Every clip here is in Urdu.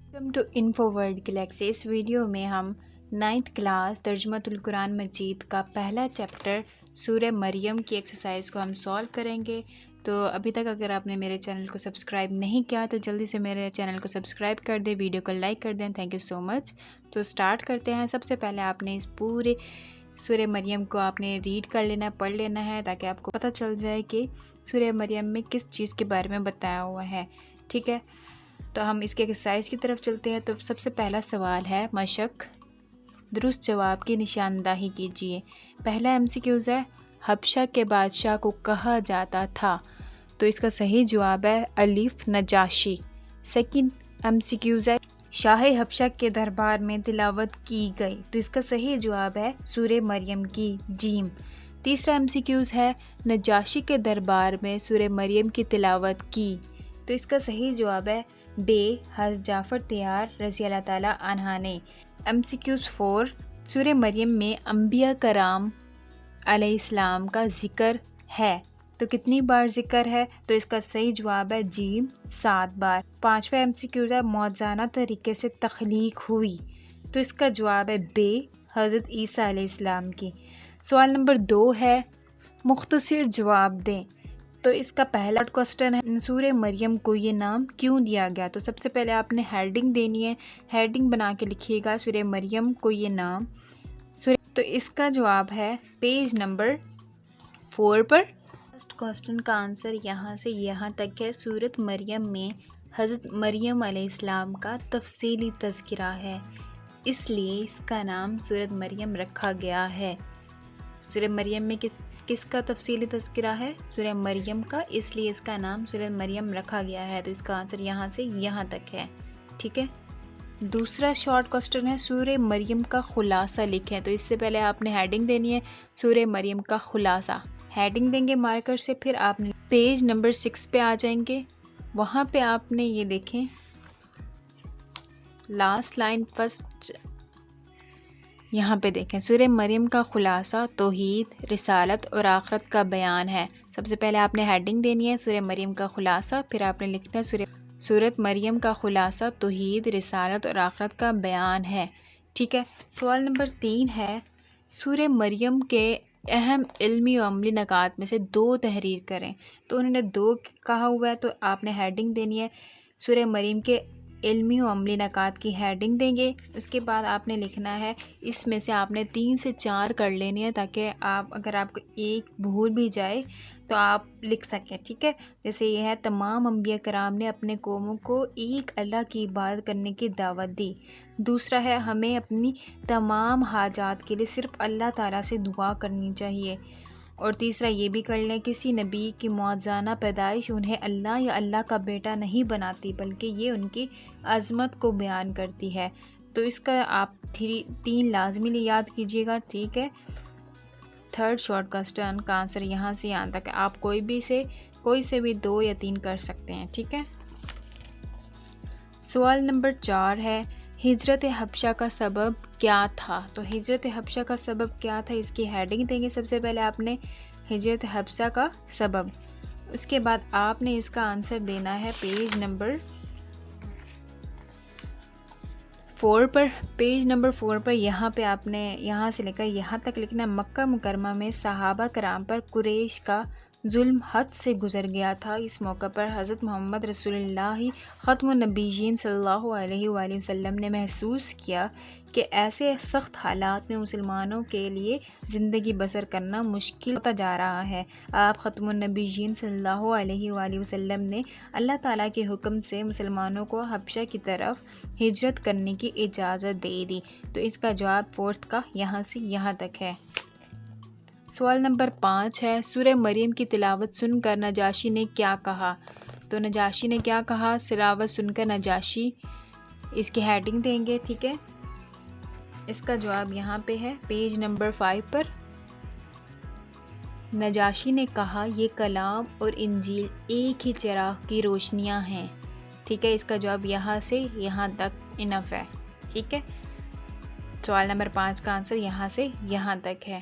Welcome to info world galaxy. اس ویڈیو میں ہم 9th کلاس ترجمۃ القرآن مجید کا پہلا چیپٹر سورہ مریم کی ایکسرسائز کو ہم سولو کریں گے۔ تو ابھی تک اگر آپ نے میرے چینل کو سبسکرائب نہیں کیا تو جلدی سے میرے چینل کو سبسکرائب کر دیں، ویڈیو کو لائک کر دیں۔ تھینک یو سو مچ۔ تو سٹارٹ کرتے ہیں۔ سب سے پہلے آپ نے اس پورے سورہ مریم کو آپ نے ریڈ کر لینا ہے، پڑھ لینا ہے، تاکہ آپ کو پتہ چل جائے کہ سورہ مریم میں کس چیز کے بارے میں بتایا ہوا ہے، ٹھیک ہے۔ تو ہم اس کے ایکسرسائز کی طرف چلتے ہیں۔ تو سب سے پہلا سوال ہے مشق، درست جواب کی نشاندہی کیجیے۔ پہلا MCQز ہے، حبشہ کے بادشاہ کو کہا جاتا تھا، تو اس کا صحیح جواب ہے الف نجاشی۔ سیکنڈ MCQز ہے، شاہ حبشہ کے دربار میں تلاوت کی گئی، تو اس کا صحیح جواب ہے سورہ مریم کی جیم۔ تیسرا MCQز ہے، نجاشی کے دربار میں سورہ مریم کی تلاوت کی، تو اس کا صحیح جواب ہے بے، حضرت جعفر طیار رضی اللہ تعالیٰ عنہ نے۔ MCQز 4، سورہ مریم میں انبیاء کرام علیہ السلام کا ذکر ہے، تو کتنی بار ذکر ہے؟ تو اس کا صحیح جواب ہے جیم، 7 بار۔ پانچواں MCQز ہے، موزانہ طریقے سے تخلیق ہوئی، تو اس کا جواب ہے بے، حضرت عیسیٰ علیہ السلام کی۔ سوال نمبر 2 ہے، مختصر جواب دیں۔ تو اس کا پہلا کوسچن ہے، سورہ مریم کو یہ نام کیوں دیا گیا؟ تو سب سے پہلے آپ نے ہیڈنگ دینی ہے، ہیڈنگ بنا کے لکھیے گا سورہ مریم کو یہ نام تو اس کا جواب ہے پیج نمبر 4 پر۔ فرسٹ کوسچن کا آنسر یہاں سے یہاں تک ہے۔ سورۃ مریم میں حضرت مریم علیہ السلام کا تفصیلی تذکرہ ہے، اس لیے اس کا نام سورۃ مریم رکھا گیا ہے۔ سورہ مریم میں کس کا تفصیلی تذکرہ ہے؟ سورہ مریم کا، اس لیے اس کا نام سورۃ مریم رکھا گیا ہے، تو اس کا آنسر یہاں سے یہاں تک ہے، ٹھیک ہے۔ دوسرا شارٹ کوسچن ہے، سورہ مریم کا خلاصہ لکھیں۔ تو اس سے پہلے آپ نے ہیڈنگ دینی ہے، سورہ مریم کا خلاصہ، ہیڈنگ دیں گے مارکر سے، پھر آپ نے پیج نمبر 6 پہ آ جائیں گے، وہاں پہ آپ نے یہ دیکھیں لاسٹ لائن فرسٹ، یہاں پہ دیکھیں سورہ مریم کا خلاصہ توحید، رسالت اور آخرت کا بیان ہے۔ سب سے پہلے آپ نے ہیڈنگ دینی ہے سورہ مریم کا خلاصہ، پھر آپ نے لکھنا ہے سورۃ مریم کا خلاصہ توحید، رسالت اور آخرت کا بیان ہے، ٹھیک ہے۔ سوال نمبر 3 ہے، سورہ مریم کے اہم علمی و عملی نکات میں سے 2 تحریر کریں۔ تو انہوں نے 2 کہا ہوا ہے، تو آپ نے ہیڈنگ دینی ہے سورہ مریم کے علمی و عملی نکات کی ہیڈنگ دیں گے۔ اس کے بعد آپ نے لکھنا ہے، اس میں سے آپ نے 3 سے 4 کر لینی ہے، تاکہ اگر آپ کو ایک بھول بھی جائے تو آپ لکھ سکیں، ٹھیک ہے۔ جیسے یہ ہے، تمام انبیاء کرام نے اپنے قوموں کو ایک اللہ کی عبادت کرنے کی دعوت دی۔ دوسرا ہے، ہمیں اپنی تمام حاجات کے لیے صرف اللہ تعالیٰ سے دعا کرنی چاہیے۔ اور تیسرا یہ بھی کر لیں، کسی نبی کی موجزانہ پیدائش انہیں اللہ یا اللہ کا بیٹا نہیں بناتی، بلکہ یہ ان کی عظمت کو بیان کرتی ہے۔ تو اس کا آپ 3 لازمی یاد کیجیے گا، ٹھیک ہے۔ تھرڈ شارٹ کوسچن کا آنسر یہاں سے یہاں تک ہے، آپ کوئی سے بھی 2 یا 3 کر سکتے ہیں، ٹھیک ہے۔ سوال نمبر 4 ہے، ہجرت حبشہ کا سبب کیا تھا؟ تو ہجرت حبشہ کا سبب کیا تھا، اس کی ہیڈنگ دیں گے۔ سب سے پہلے آپ نے ہجرت حبشہ کا سبب، اس کے بعد آپ نے اس کا آنسر دینا ہے پیج نمبر 4 پر۔ پیج نمبر 4 پر یہاں پہ آپ نے یہاں سے لے کر یہاں تک لکھنا، مکہ مکرمہ میں صحابہ کرام پر قریش کا ظلم حد سے گزر گیا تھا۔ اس موقع پر حضرت محمد رسول اللہ ختم النبیین صلی اللہ علیہ وآلہ وسلم نے محسوس کیا کہ ایسے سخت حالات میں مسلمانوں کے لیے زندگی بسر کرنا مشکل ہوتا جا رہا ہے۔ آپ ختم النبیین صلی اللہ علیہ وآلہ وسلم نے اللہ تعالیٰ کے حکم سے مسلمانوں کو حبشہ کی طرف ہجرت کرنے کی اجازت دے دی، تو اس کا جواب 4 کا یہاں سے یہاں تک ہے۔ سوال نمبر 5 ہے، سورہ مریم کی تلاوت سن کر نجاشی نے کیا کہا؟ تو نجاشی نے کیا کہا؟ تلاوت سن کر نجاشی، اس کی ہیڈنگ دیں گے، ٹھیک ہے۔ اس کا جواب یہاں پہ ہے پیج نمبر 5 پر۔ نجاشی نے کہا، یہ کلام اور انجیل ایک ہی چراغ کی روشنیاں ہیں، ٹھیک ہے۔ اس کا جواب یہاں سے یہاں تک انف ہے، ٹھیک ہے۔ سوال نمبر 5 کا آنسر یہاں سے یہاں تک ہے۔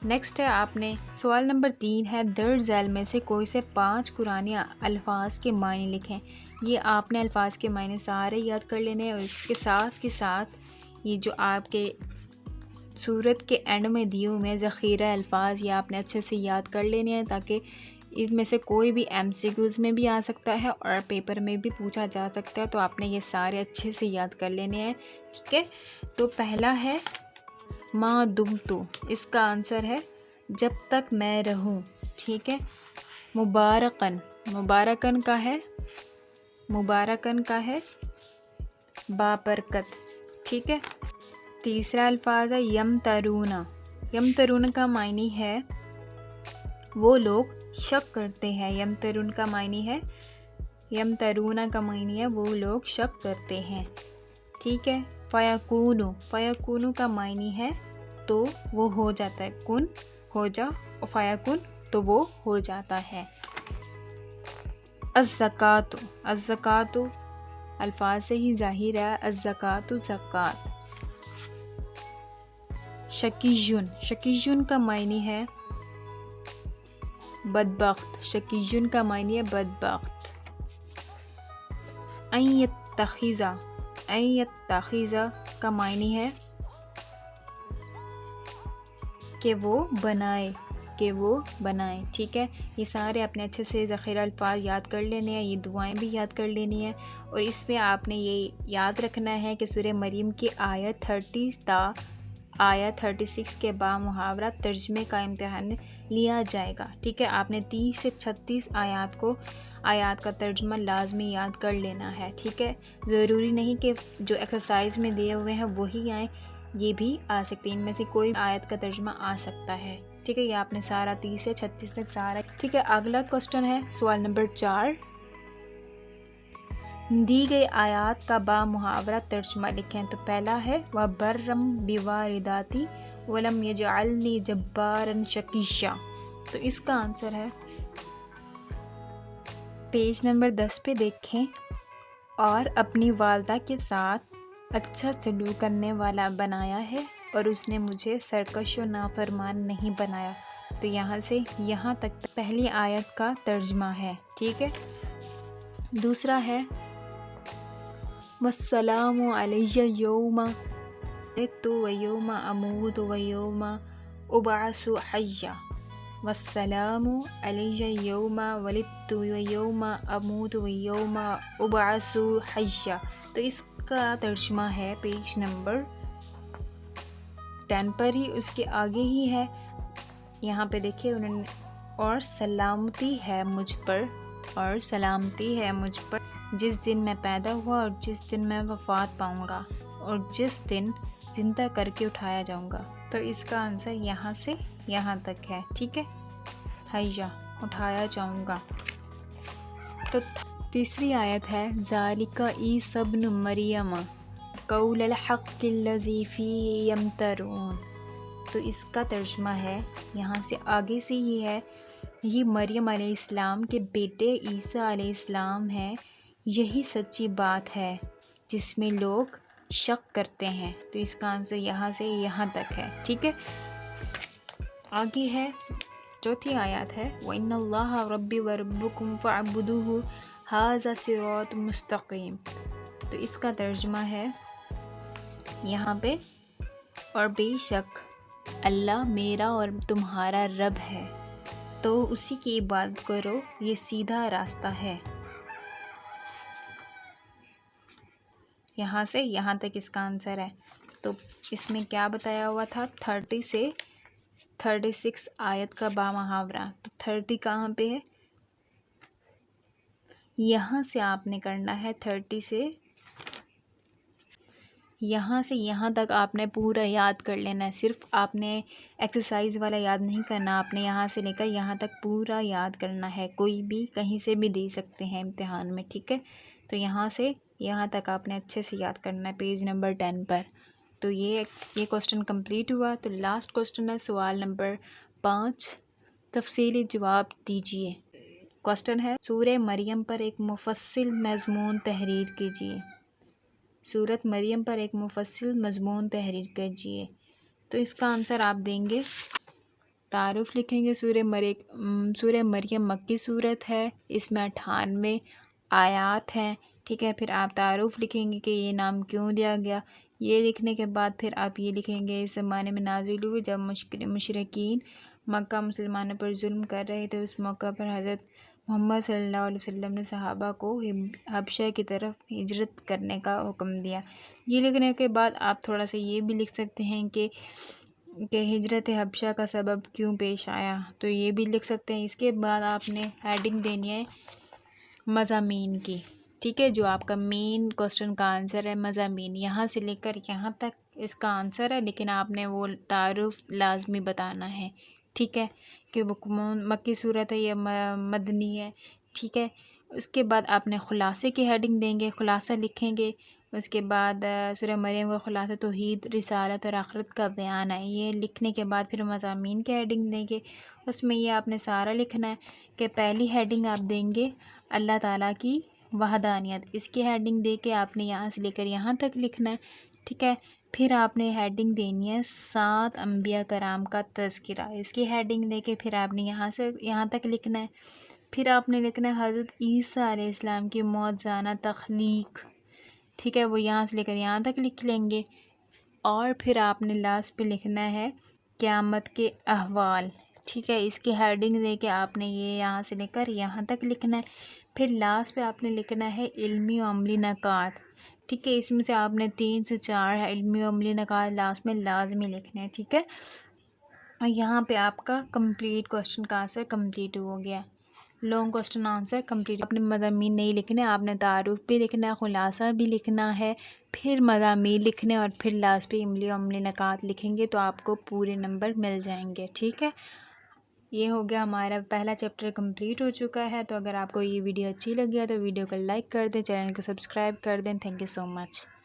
نیکسٹ ہے آپ نے سوال نمبر 3 ہے درج ذیل میں سے کوئی سے 5 قرآنی الفاظ کے معنی لکھیں۔ یہ آپ نے الفاظ کے معنی سارے یاد کر لینے ہیں، اور اس کے ساتھ یہ جو آپ کے سورت کے اینڈ میں دیے ہوئے ہیں ذخیرہ الفاظ، یہ آپ نے اچھے سے یاد کر لینے ہیں، تاکہ ان میں سے کوئی بھی MCQs میں بھی آ سکتا ہے اور پیپر میں بھی پوچھا جا سکتا ہے، تو آپ نے یہ سارے اچھے سے یاد کر لینے ہیں، ٹھیک ہے۔ تو پہلا ہے ما دمتو، اس کا آنسر ہے جب تک میں رہوں، ٹھیک ہے۔ مبارکن، مبارکن کا ہے، مبارکن کا ہے بابرکت، ٹھیک ہے۔ تیسرا الفاظ ہے یمترونا، یمترون کا معنی ہے وہ لوگ شک کرتے ہیں، یمترون کا معنی ہے، یمترونا کا معنی ہے وہ لوگ شک کرتے ہیں، ٹھیک ہے۔ فیکونو، فیکونو کا معنی ہے تو وہ ہو جاتا ہے، کن ہو جا، فیکون تو وہ ہو جاتا ہے۔ الزکاتو، الزکاتو الفاظ سے ہی ظاہر ہے، الزکاتو زکات۔ شکیجن، شکیجن کا معنی ہے بدبخت، شکیجن کا معنی ہے بدبخت۔ این یتخذ، این یتخذ کا معنی ہے کہ وہ بنائے، کہ وہ بنائے، ٹھیک ہے۔ یہ سارے اپنے اچھے سے ذخیرہ الفاظ یاد کر لینے ہیں، یہ دعائیں بھی یاد کر لینی ہیں، اور اس میں آپ نے یہ یاد رکھنا ہے کہ سورہ مریم کی آیت 30 تا آیت 36 کے بعد محاورہ ترجمے کا امتحان لیا جائے گا، ٹھیک ہے۔ آپ نے 30 سے 36 آیات کا ترجمہ لازمی یاد کر لینا ہے، ٹھیک ہے۔ ضروری نہیں کہ جو ایکسرسائز میں دیے ہوئے ہیں وہی آئیں، یہ بھی آ سکتے ہیں، ان میں سے کوئی آیت کا ترجمہ آ سکتا ہے، ٹھیک ہے۔ یہ آپ نے سارا 30 سے 36 تک سارا، ٹھیک ہے۔ اگلا کوسچن ہے سوال نمبر 4، دی گئی آیات کا با محاورہ ترجمہ لکھیں۔ تو پہلا ہے وَبَرًّا بِوَالِدَتِی وَلَمْ يَجْعَلْنِی جَبَّارًا شَقِیًّا، تو اس کا آنسر ہے پیج نمبر 10 پہ دیکھیں، اور اپنی والدہ کے ساتھ اچھا سلوک کرنے والا بنایا ہے، اور اس نے مجھے سرکش و نافرمان نہیں بنایا۔ تو یہاں سے یہاں تک پہلی آیت کا ترجمہ ہے، ٹھیک ہے۔ دوسرا ہے والسلام علی یوم ولدت و یوم اموت و یوم ابعث حیا، والسلام علی یوم ولدت و یوم اموت و یوم ابعث حیا، تو اس کا ترجمہ ہے پیج نمبر 10 پر ہی، اس کے آگے ہی ہے، یہاں پہ دیکھیں انہوں نے، اور سلامتی ہے مجھ پر، اور سلامتی ہے مجھ پر جس دن میں پیدا ہوا اور جس دن میں وفات پاؤں گا، اور جس دن زندہ کر کے اٹھایا جاؤں گا۔ تو اس کا آنسر یہاں سے یہاں تک ہے، ٹھیک ہے، حیا اٹھایا جاؤں گا۔ تو تیسری آیت ہے ذالک عیسی ابن مریم قول الحق الذی فیہ یمترون، تو اس کا ترجمہ ہے یہاں سے آگے سے ہی ہے، یہ مریم علیہ السلام کے بیٹے عیسیٰ علیہ السلام ہے، یہی سچی بات ہے جس میں لوگ شک کرتے ہیں۔ تو اس کا آنسر یہاں سے یہاں تک ہے، ٹھیک ہے۔ آگے ہے چوتھی آیات ہے وَإِنَّ اللَّهَ رَبِّي وَرَبُّكُمْ فَاعْبُدُوهُ هَذَا صِرَاطٌ مُسْتَقِيمٌ، تو اس کا ترجمہ ہے یہاں پہ اور بے شک اللہ میرا اور تمہارا رب ہے، تو اسی کی عبادت کرو، یہ سیدھا راستہ ہے۔ یہاں سے یہاں تک اس کا آنسر ہے۔ تو اس میں کیا بتایا ہوا تھا، 30 سے 36 آیت کا با محاورہ، تو 30 کہاں پہ ہے، یہاں سے آپ نے کرنا ہے 30 سے یہاں سے یہاں تک آپ نے پورا یاد کر لینا ہے، صرف آپ نے ایکسرسائز والا یاد نہیں کرنا، آپ نے یہاں سے لے کر یہاں تک پورا یاد کرنا ہے، کوئی بھی کہیں سے بھی دے سکتے ہیں امتحان میں، ٹھیک ہے۔ تو یہاں سے یہاں تک آپ نے اچھے سے یاد کرنا ہے پیج نمبر 10 پر۔ تو یہ کوسچن کمپلیٹ ہوا۔ تو لاسٹ کوسچن ہے سوال نمبر 5، تفصیلی جواب دیجیے۔ کوسچن ہے سورہ مریم پر ایک مفصل مضمون تحریر کیجیے، سورت مریم پر ایک مفصل مضمون تحریر کیجیے۔ تو اس کا آنسر آپ دیں گے تعارف لکھیں گے۔ سورہ مریم مکی صورت ہے، اس میں 98 آیات ہیں، ٹھیک ہے۔ پھر آپ تعارف لکھیں گے کہ یہ نام کیوں دیا گیا۔ یہ لکھنے کے بعد پھر آپ یہ لکھیں گے اس زمانے میں نازل ہوئی جب مشرکین مکہ مسلمانوں پر ظلم کر رہے تھے۔ اس موقع پر حضرت محمد صلی اللہ علیہ وسلم نے صحابہ کو حبشہ کی طرف ہجرت کرنے کا حکم دیا۔ یہ لکھنے کے بعد آپ تھوڑا سا یہ بھی لکھ سکتے ہیں کہ ہجرت حبشہ کا سبب کیوں پیش آیا، تو یہ بھی لکھ سکتے ہیں۔ اس کے بعد آپ نے ہیڈنگ دینی ہے مضامین کی، ٹھیک ہے، جو آپ کا مین کوسچن کا آنسر ہے مضامین، یہاں سے لے کر یہاں تک اس کا آنسر ہے، لیکن آپ نے وہ تعارف لازمی بتانا ہے، ٹھیک ہے، کہ وہ مکی صورت ہے یا مدنی ہے، ٹھیک ہے۔ اس کے بعد آپ نے خلاصے کی ہیڈنگ دیں گے، خلاصہ لکھیں گے۔ اس کے بعد سورہ مریم کا خلاصہ توحید، رسالت اور آخرت کا بیان ہے۔ یہ لکھنے کے بعد پھر مضامین کی ہیڈنگ دیں گے، اس میں یہ آپ نے سارا لکھنا ہے کہ پہلی ہیڈنگ آپ دیں گے اللہ تعالیٰ کی وحدانیت، اس کی ہیڈنگ دے کے آپ نے یہاں سے لے کر یہاں تک لکھنا ہے، ٹھیک ہے۔ پھر آپ نے ہیڈنگ دینی ہے 7 انبیاء کرام کا تذکرہ، اس کی ہیڈنگ دے کے پھر آپ نے یہاں سے یہاں تک لکھنا ہے۔ پھر آپ نے لکھنا ہے حضرت عیسیٰ علیہ السلام کی موعظانہ تخلیق، ٹھیک ہے، وہ یہاں سے لے کر یہاں تک لکھ لیں گے۔ اور پھر آپ نے لاسٹ پہ لکھنا ہے قیامت کے احوال، ٹھیک ہے، اس کی ہیڈنگ دے کے آپ نے یہ یہاں سے لے کر یہاں تک لکھنا ہے۔ پھر لاسٹ پہ آپ نے لکھنا ہے علمی و عملی نکات، ٹھیک ہے، اس میں سے آپ نے 3 سے 4 علمی و عملی نکات لاسٹ میں لازمی لکھنے ہیں، ٹھیک ہے۔ اور یہاں پہ آپ کا کمپلیٹ کوسچن کا آنسر کمپلیٹ ہو گیا، لانگ کوسچن آنسر کمپلیٹ۔ اپنے مضامین نہیں لکھنے، آپ نے تعارف بھی لکھنا ہے، خلاصہ بھی لکھنا ہے، پھر مضامین لکھنے، اور پھر لاسٹ پہ علمی و عملی نکات لکھیں گے تو آپ کو پورے نمبر مل جائیں گے، ٹھیک ہے۔ یہ ہو گیا ہمارا پہلا چیپٹر کمپلیٹ ہو چکا ہے۔ تو اگر آپ کو یہ ویڈیو اچھی لگی ہے تو ویڈیو کو لائک کر دیں، چینل کو سبسکرائب کر دیں۔ Thank you so much.